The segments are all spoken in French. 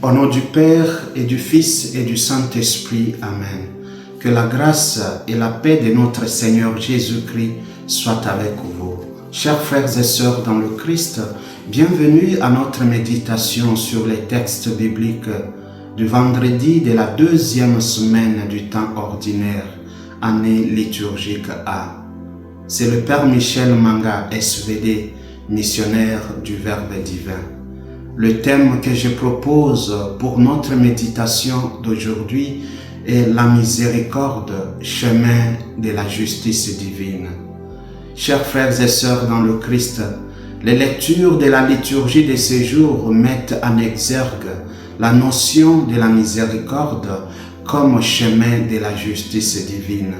Au nom du Père et du Fils et du Saint-Esprit, Amen. Que la grâce et la paix de notre Seigneur Jésus-Christ soient avec vous. Chers frères et sœurs dans le Christ, bienvenue à notre méditation sur les textes bibliques du vendredi de la deuxième semaine du temps ordinaire, année liturgique A. C'est le Père Michel Manga, SVD, missionnaire du Verbe divin. Le thème que je propose pour notre méditation d'aujourd'hui est la miséricorde, chemin de la justice divine. Chers frères et sœurs dans le Christ, les lectures de la liturgie de ces jours mettent en exergue la notion de la miséricorde comme chemin de la justice divine.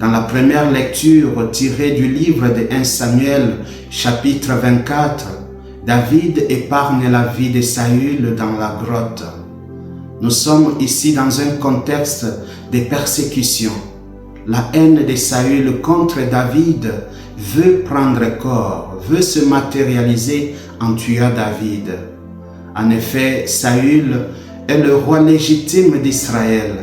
Dans la première lecture tirée du livre de 1 Samuel, chapitre 24, David épargne la vie de Saül dans la grotte. Nous sommes ici dans un contexte de persécution. La haine de Saül contre David veut prendre corps, veut se matérialiser en tuant David. En effet, Saül est le roi légitime d'Israël,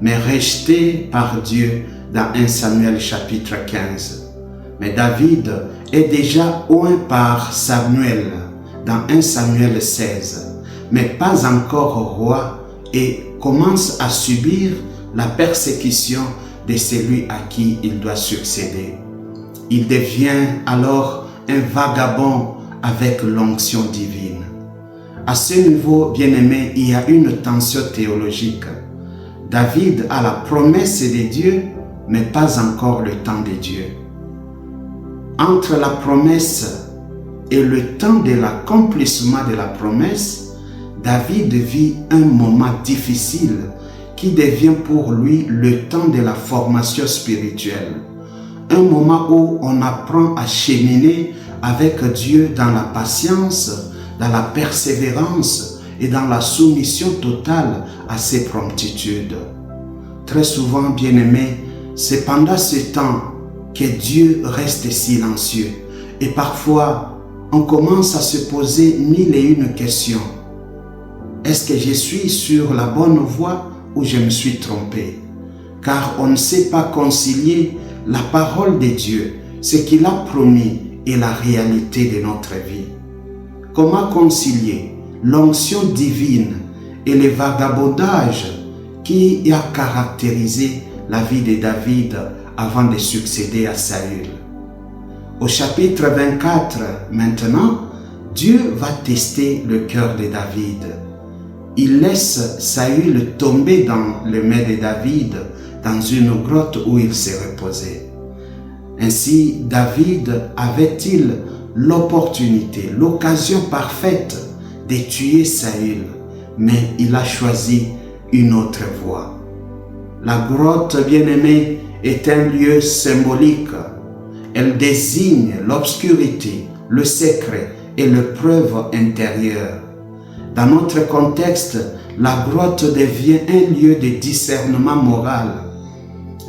mais rejeté par Dieu dans 1 Samuel chapitre 15. Mais David est déjà oint par Samuel dans 1 Samuel 16, mais pas encore roi et commence à subir la persécution de celui à qui il doit succéder. Il devient alors un vagabond avec l'onction divine. À ce niveau, bien-aimé, il y a une tension théologique. David a la promesse de Dieu, mais pas encore le temps de Dieu. Entre la promesse et le temps de l'accomplissement de la promesse, David vit un moment difficile qui devient pour lui le temps de la formation spirituelle. Un moment où on apprend à cheminer avec Dieu dans la patience, dans la persévérance et dans la soumission totale à ses promptitudes. Très souvent, bien-aimés, c'est pendant ce temps que Dieu reste silencieux et parfois on commence à se poser mille et une questions. Est-ce que je suis sur la bonne voie ou je me suis trompé? Car on ne sait pas concilier la parole de Dieu, ce qu'il a promis et la réalité de notre vie. Comment concilier l'onction divine et le vagabondage qui a caractérisé la vie de David avant de succéder à Saül? Au chapitre 24, maintenant, Dieu va tester le cœur de David. Il laisse Saül tomber dans le mets de David, dans une grotte où il s'est reposé. Ainsi, David avait-il l'opportunité, l'occasion parfaite de tuer Saül, mais il a choisi une autre voie. La grotte, bien-aimée, est un lieu symbolique. Elle désigne l'obscurité, le secret et l'épreuve intérieure. Dans notre contexte, la grotte devient un lieu de discernement moral.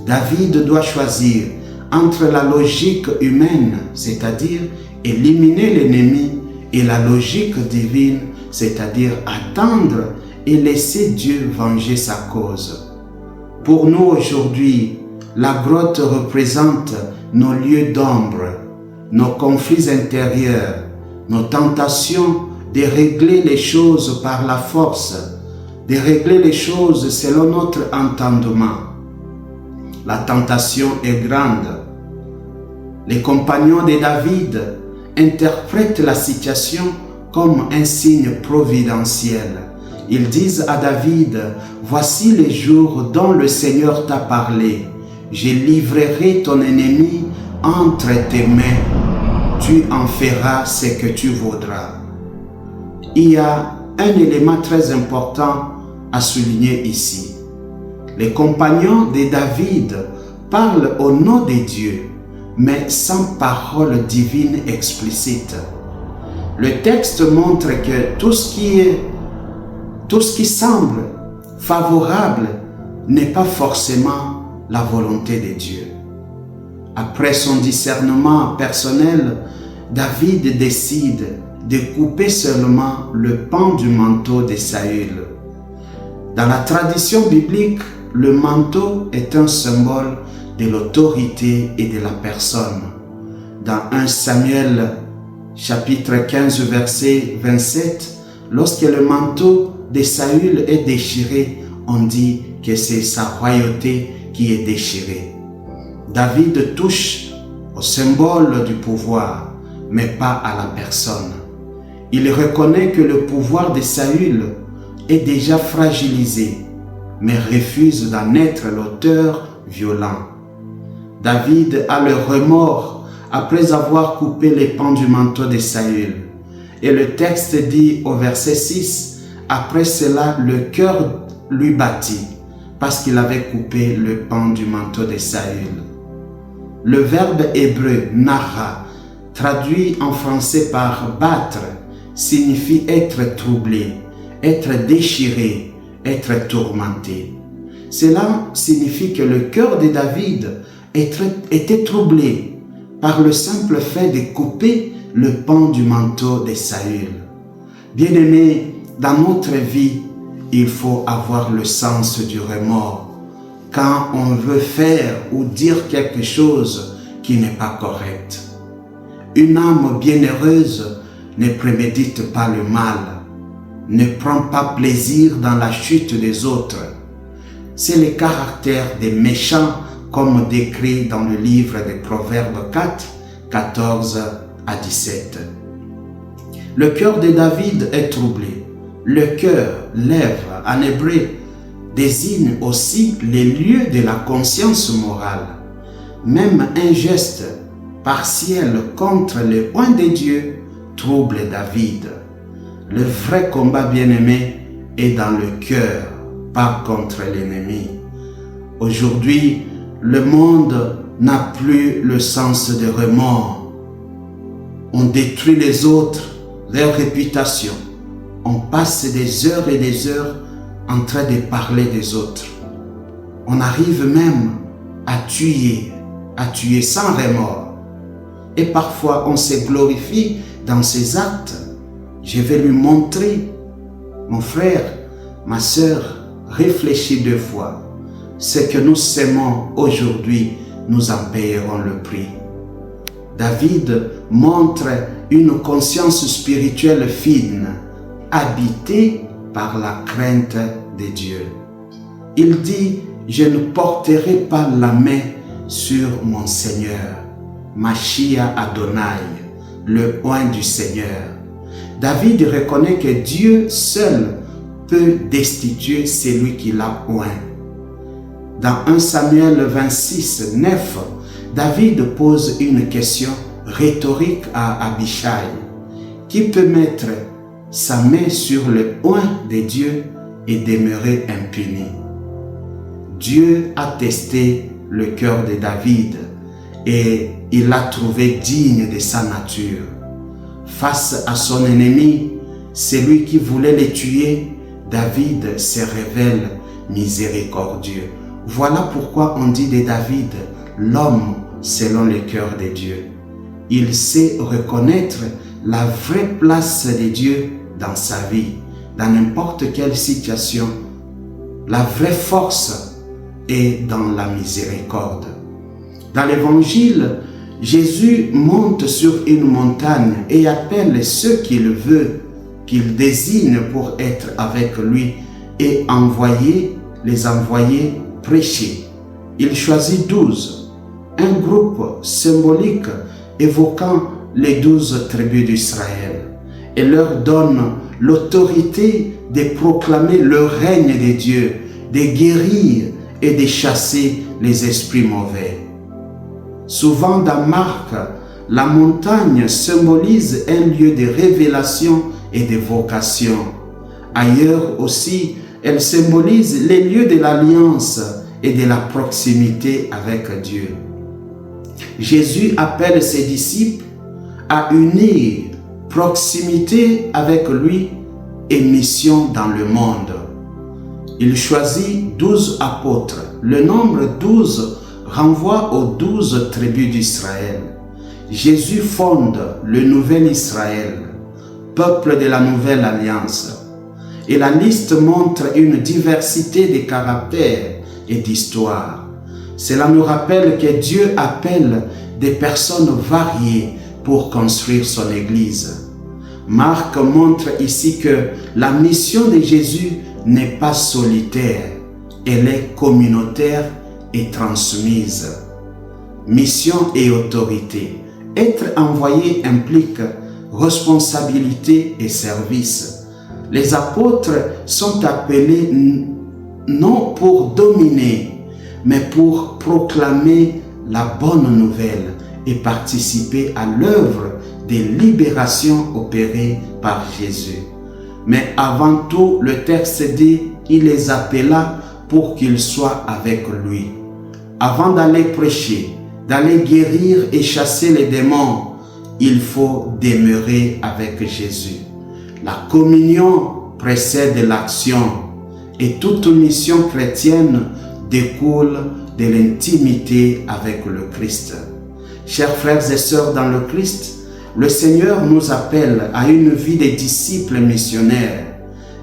David doit choisir entre la logique humaine, c'est-à-dire éliminer l'ennemi, et la logique divine, c'est-à-dire attendre et laisser Dieu venger sa cause. Pour nous aujourd'hui, la grotte représente nos lieux d'ombre, nos conflits intérieurs, nos tentations de régler les choses par la force, de régler les choses selon notre entendement. La tentation est grande. Les compagnons de David interprètent la situation comme un signe providentiel. Ils disent à David, « Voici les jours dont le Seigneur t'a parlé. Je livrerai ton ennemi entre tes mains. Tu en feras ce que tu voudras. » Il y a un élément très important à souligner ici. Les compagnons de David parlent au nom de Dieu, mais sans parole divine explicite. Le texte montre que tout ce qui semble favorable n'est pas forcément la volonté de Dieu. Après son discernement personnel, David décide de couper seulement le pan du manteau de Saül. Dans la tradition biblique, le manteau est un symbole de l'autorité et de la personne. Dans 1 Samuel chapitre 15 verset 27, lorsque le manteau de Saül est déchiré, on dit que c'est sa royauté qui est déchirée. David touche au symbole du pouvoir, mais pas à la personne. Il reconnaît que le pouvoir de Saül est déjà fragilisé, mais refuse d'en être l'auteur violent. David a le remords après avoir coupé les pans du manteau de Saül. Et le texte dit au verset 6, « Après cela, le cœur lui battit, parce qu'il avait coupé le pan du manteau de Saül. » Le verbe hébreu « nara », traduit en français par « battre », signifie être troublé, être déchiré, être tourmenté. Cela signifie que le cœur de David était troublé par le simple fait de couper le pan du manteau de Saül. Bien-aimés, dans notre vie, il faut avoir le sens du remords quand on veut faire ou dire quelque chose qui n'est pas correct. Une âme bienheureuse ne prémédite pas le mal, ne prend pas plaisir dans la chute des autres. C'est le caractère des méchants comme décrit dans le livre des Proverbes 4, 14 à 17. Le cœur de David est troublé. Le cœur, lèvre en hébreu, désigne aussi les lieux de la conscience morale. Même un geste partiel contre le oint de Dieu trouble David. Le vrai combat bien-aimé est dans le cœur, pas contre l'ennemi. Aujourd'hui, le monde n'a plus le sens de remords. On détruit les autres, leur réputation. On passe des heures et des heures en train de parler des autres. On arrive même à tuer sans remords. Et parfois, on se glorifie dans ces actes. Je vais lui montrer, mon frère, ma sœur, réfléchis 2 fois. Ce que nous sèmons aujourd'hui, nous en payerons le prix. David montre une conscience spirituelle fine, habitée par la crainte de Dieu. Il dit, « Je ne porterai pas la main sur mon Seigneur, Machia Adonai, le oint du Seigneur. » David reconnaît que Dieu seul peut destituer celui qui l'a oint. Dans 1 Samuel 26, 9, David pose une question rhétorique à Abishai. Qui peut mettre sa main sur le oint de Dieu et demeurer impuni? Dieu a testé le cœur de David et il l'a trouvé digne de sa nature. Face à son ennemi, celui qui voulait le tuer, David se révèle miséricordieux. Voilà pourquoi on dit de David, l'homme selon le cœur de Dieu. Il sait reconnaître la vraie place de Dieu dans sa vie, dans n'importe quelle situation. La vraie force est dans la miséricorde. Dans l'évangile, Jésus monte sur une montagne et appelle ceux qu'il veut, qu'il désigne pour être avec lui et les envoyer prêcher. Il choisit 12, un groupe symbolique évoquant les 12 tribus d'Israël et leur donne l'autorité de proclamer le règne de Dieu, de guérir et de chasser les esprits mauvais. Souvent dans Marc, la montagne symbolise un lieu de révélation et de vocation. Ailleurs aussi, elle symbolise les lieux de l'alliance et de la proximité avec Dieu. Jésus appelle ses disciples à unir proximité avec lui et mission dans le monde. Il choisit 12 apôtres. Le nombre 12 renvoie aux 12 tribus d'Israël. Jésus fonde le nouvel Israël. peuple de la nouvelle alliance. Et la liste montre une diversité de caractères et d'histoires. Cela nous rappelle que Dieu appelle des personnes variées pour construire son Église. Marc montre ici que la mission de Jésus n'est pas solitaire, elle est communautaire et transmise. Mission et autorité. Être envoyé implique responsabilité et service. Les apôtres sont appelés non pour dominer, mais pour proclamer la bonne nouvelle et participer à l'œuvre de libération opérée par Jésus. Mais avant tout, le texte dit, il les appela pour qu'ils soient avec lui. Avant d'aller prêcher, d'aller guérir et chasser les démons, il faut demeurer avec Jésus. La communion précède l'action et toute mission chrétienne découle de l'intimité avec le Christ. Chers frères et sœurs dans le Christ, le Seigneur nous appelle à une vie de disciples missionnaires.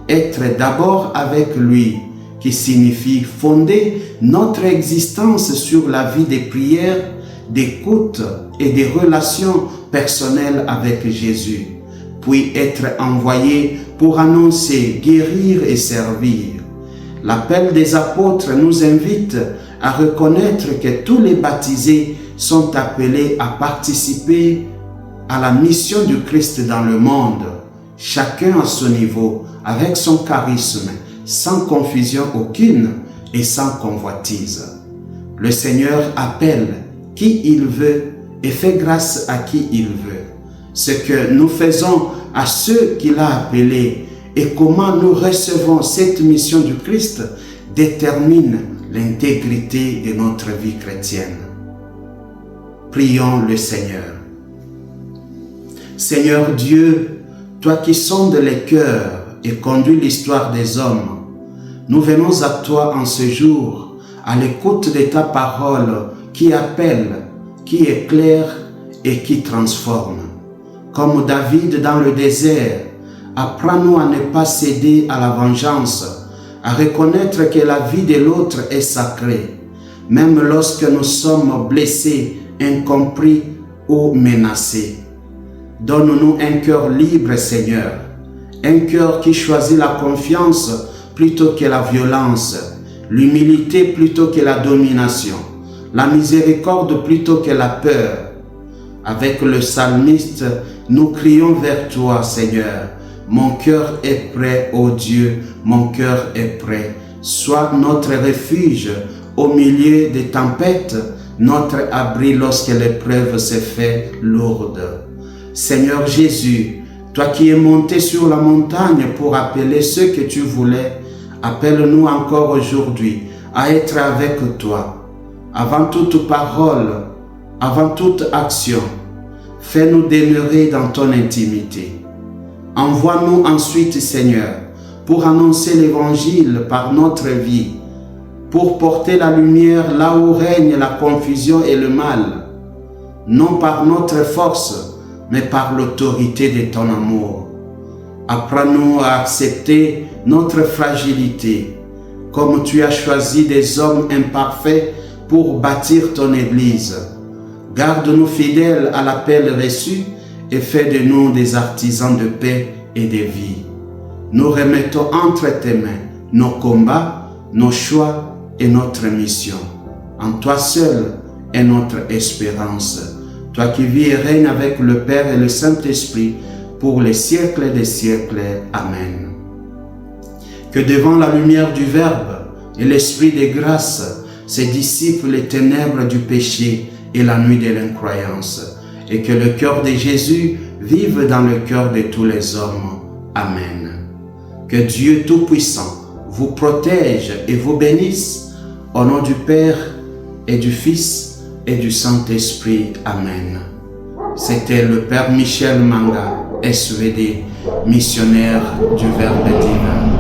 Être d'abord avec lui, qui signifie fonder notre existence sur la vie de prière, d'écoute et des relations personnelles avec Jésus, puis être envoyé pour annoncer, guérir et servir. L'appel des apôtres nous invite à reconnaître que tous les baptisés sont appelés à participer à la mission du Christ dans le monde, chacun à son niveau, avec son charisme, sans confusion aucune et sans convoitise. Le Seigneur appelle qui il veut et fait grâce à qui il veut. Ce que nous faisons à ceux qu'il a appelés et comment nous recevons cette mission du Christ détermine l'intégrité de notre vie chrétienne. Prions le Seigneur. Seigneur Dieu, toi qui sondes les cœurs et conduis l'histoire des hommes, nous venons à toi en ce jour, à l'écoute de ta parole qui appelle, qui éclaire et qui transforme. Comme David dans le désert, apprends-nous à ne pas céder à la vengeance, à reconnaître que la vie de l'autre est sacrée, même lorsque nous sommes blessés, incompris ou menacés. Donne-nous un cœur libre, Seigneur, un cœur qui choisit la confiance plutôt que la violence, l'humilité plutôt que la domination, la miséricorde plutôt que la peur. Avec le psalmiste, nous crions vers toi, Seigneur. Mon cœur est prêt, ô Dieu, mon cœur est prêt. Sois notre refuge au milieu des tempêtes, notre abri lorsque l'épreuve se fait lourde. Seigneur Jésus, toi qui es monté sur la montagne pour appeler ceux que tu voulais, appelle-nous encore aujourd'hui à être avec toi. Avant toute parole, avant toute action, fais-nous demeurer dans ton intimité. Envoie-nous ensuite, Seigneur, pour annoncer l'évangile par notre vie, pour porter la lumière là où règne la confusion et le mal, non par notre force, mais par l'autorité de ton amour. Apprends-nous à accepter notre fragilité, comme tu as choisi des hommes imparfaits pour bâtir ton Église. Garde-nous fidèles à l'appel reçu et fais de nous des artisans de paix et de vie. Nous remettons entre tes mains nos combats, nos choix et notre mission. En toi seul est notre espérance. Toi qui vis et règnes avec le Père et le Saint-Esprit pour les siècles des siècles. Amen. Que devant la lumière du Verbe et l'Esprit de grâce se dissipent les ténèbres du péché et la nuit de l'incroyance, et que le cœur de Jésus vive dans le cœur de tous les hommes. Amen. Que Dieu Tout-Puissant vous protège et vous bénisse, au nom du Père et du Fils et du Saint-Esprit. Amen. C'était le Père Michel Manga, SVD, missionnaire du Verbe divin.